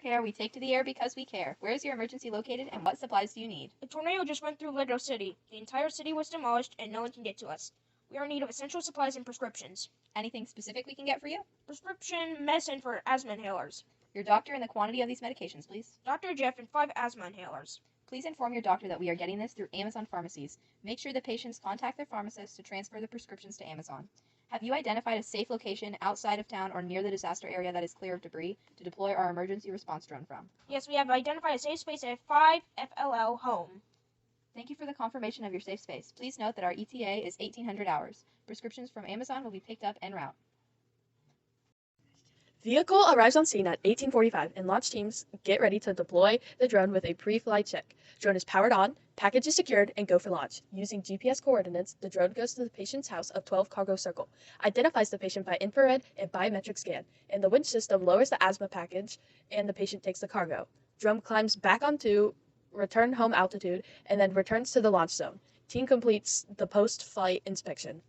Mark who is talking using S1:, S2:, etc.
S1: Care, we take to the air because we care. Where is your emergency located and what supplies do you need?
S2: A tornado just went through Little City. The entire city was demolished and no one can get to us. We are in need of essential supplies and prescriptions.
S1: Anything specific we can get for you?
S2: Prescription medicine for asthma inhalers.
S1: Your doctor and the quantity of these medications, please.
S2: Dr. Jeff and 5 asthma inhalers.
S1: Please inform your doctor that we are getting this through Amazon pharmacies. Make sure the patients contact their pharmacist to transfer the prescriptions to Amazon. Have you identified a safe location outside of town or near the disaster area that is clear of debris to deploy our emergency response drone from?
S2: Yes, we have identified a safe space at 5 FLL home.
S1: Thank you for the confirmation of your safe space. Please note that our ETA is 1800 hours. Prescriptions from Amazon will be picked up en route.
S3: Vehicle arrives on scene at 1845 and launch teams get ready to deploy the drone with a pre-flight check. Drone is powered on, package is secured, and go for launch. Using GPS coordinates, the drone goes to the patient's house of 12 Cargo Circle, identifies the patient by infrared and biometric scan, and the winch system lowers the asthma package and the patient takes the cargo. Drone climbs back onto return home altitude and then returns to the launch zone. Team completes the post-flight inspection.